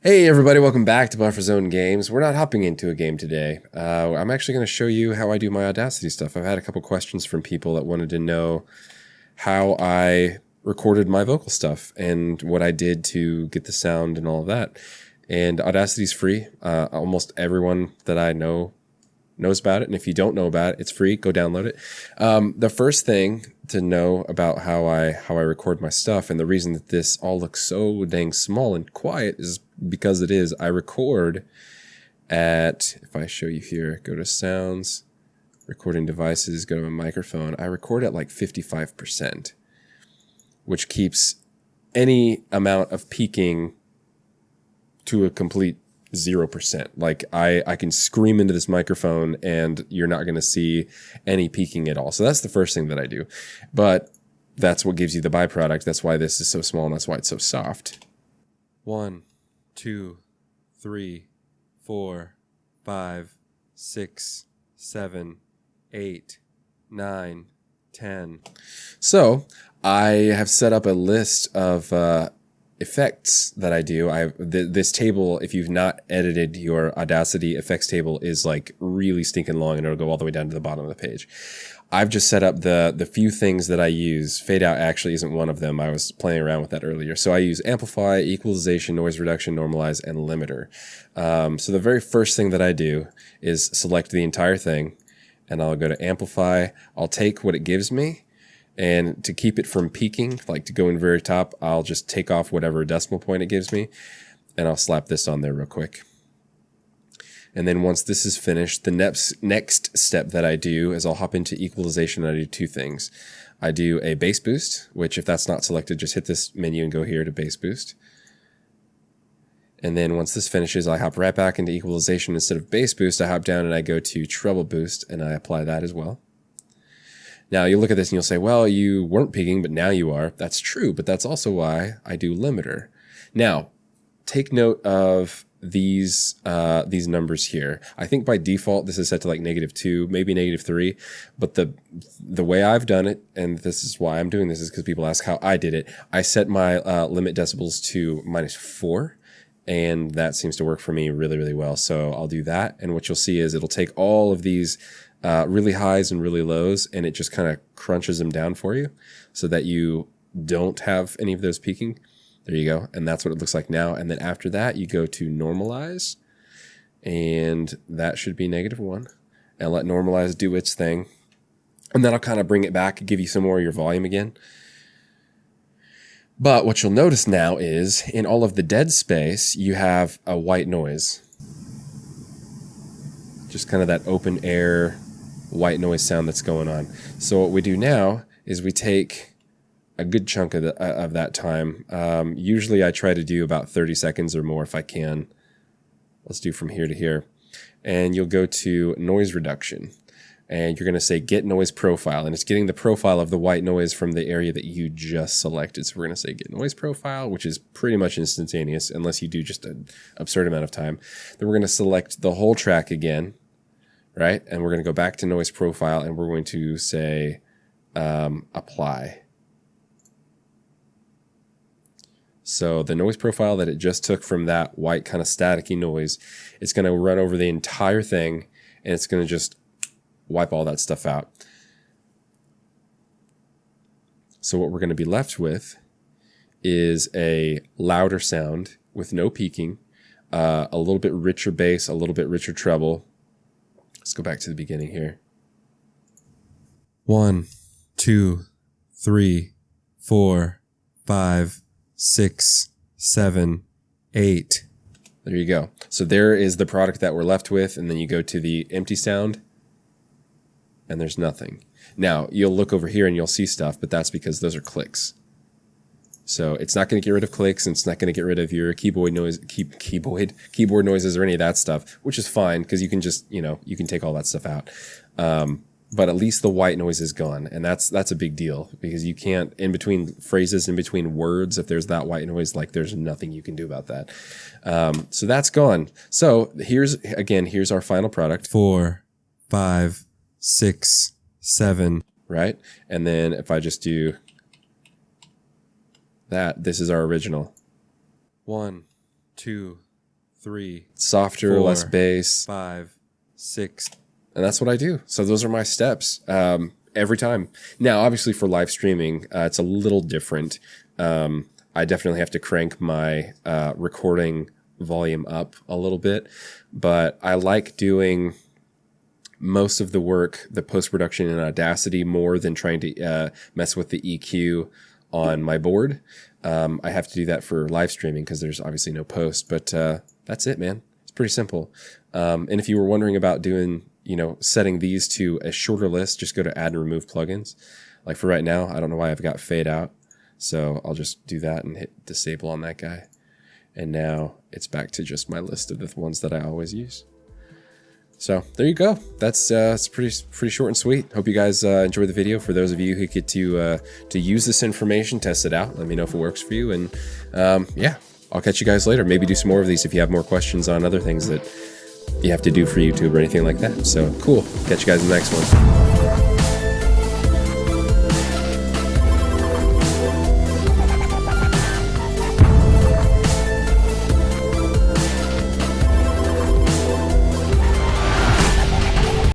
Hey everybody, welcome back to Buffer Zone Games. We're not hopping into a game today. I'm actually going to show you how I do my Audacity stuff. I've had a couple questions from people that wanted to know how I recorded my vocal stuff and what I did to get the sound and all of that. And Audacity's free. Almost everyone that I know knows about it, and if you don't know about it, it's free. Go download it. The first thing to know about how I record my stuff, and the reason that this all looks so dang small and quiet, is because it is. I record at, if I show you here, go to sounds, recording devices, go to my microphone. I record at like 55%, which keeps any amount of peaking to a complete 0%. Like I can scream into this microphone and you're not going to see any peaking at all. So that's the first thing that I do. But that's what gives you the byproduct. That's why this is so small and that's why it's so soft. 1, 2, 3, 4, 5, 6, 7, 8, 9, 10. So I have set up a list of effects that I do. This table, if you've not edited your Audacity effects table, is like really stinking long and it'll go all the way down to the bottom of the page. I've just set up the few things that I use. Fade out actually isn't one of them. I was playing around with that earlier. So I use Amplify, Equalization, Noise Reduction, Normalize, and Limiter. So the very first thing that I do is select the entire thing and I'll go to Amplify. I'll take what it gives me, and to keep it from peaking, like to go in very top, I'll just take off whatever decimal point it gives me, and I'll slap this on there real quick. And then once this is finished, the next step that I do is I'll hop into Equalization, and I do two things. I do a bass boost, which if that's not selected, just hit this menu and go here to bass boost. And then once this finishes, I hop right back into Equalization. Instead of bass boost, I hop down and I go to treble boost, and I apply that as well. Now, you'll look at this and you'll say, well, you weren't peaking, but now you are. That's true, but that's also why I do limiter. Now, take note of these numbers here. I think by default, this is set to like -2, maybe -3, but the way I've done it, and this is why I'm doing this, is because people ask how I did it. I set my limit decibels to -4, and that seems to work for me really, really well. So I'll do that, and what you'll see is it'll take all of these really highs and really lows, and it just kind of crunches them down for you so that you don't have any of those peaking. There you go. And that's what it looks like now. And then after that, you go to Normalize, and that should be -1, and let Normalize do its thing. And then I'll kind of bring it back and give you some more of your volume again. But what you'll notice now is in all of the dead space, you have a white noise. Just kind of that open air white noise sound that's going on. So what we do now is we take a good chunk of that time. Usually I try to do about 30 seconds or more if I can. Let's do from here to here. And you'll go to noise reduction, and you're going to say get noise profile, and it's getting the profile of the white noise from the area that you just selected. So we're going to say get noise profile, which is pretty much instantaneous unless you do just an absurd amount of time. Then we're going to select the whole track again, right? And we're going to go back to noise profile, and we're going to say apply. So the noise profile that it just took from that white kind of staticky noise, it's going to run over the entire thing, and it's going to just wipe all that stuff out. So what we're going to be left with is a louder sound with no peaking, a little bit richer bass, a little bit richer treble. Let's go back to the beginning here. 1, 2, 3, 4, 5, 6, 7, 8. There you go. So there is the product that we're left with, and then you go to the empty sound, and there's nothing. Now, you'll look over here and you'll see stuff, but that's because those are clicks. So it's not going to get rid of clicks, and it's not going to get rid of your keyboard noises or any of that stuff, which is fine because you can just, you can take all that stuff out. But at least the white noise is gone, and that's a big deal because you can't, in between phrases, in between words, if there's that white noise, like there's nothing you can do about that. So that's gone. So here's our final product. 4, 5, 6, 7, right? And then if I just do that, this is our original. 1, 2, 3, softer, 4, less bass, 5, 6, and that's what I do. So those are my steps every time. Now, obviously for live streaming, it's a little different. I definitely have to crank my recording volume up a little bit, but I like doing most of the work, the post-production in Audacity, more than trying to mess with the EQ on my board. I have to do that for live streaming because there's obviously no post, but that's it, man. It's pretty simple. And if you were wondering about doing, setting these to a shorter list, just go to add and remove plugins. Like for right now, I don't know why I've got fade out. So I'll just do that and hit disable on that guy. And now it's back to just my list of the ones that I always use. So there you go. That's it's pretty short and sweet. Hope you guys enjoyed the video. For those of you who get to use this information, test it out. Let me know if it works for you. And yeah, I'll catch you guys later. Maybe do some more of these if you have more questions on other things that you have to do for YouTube or anything like that. So cool. Catch you guys in the next one.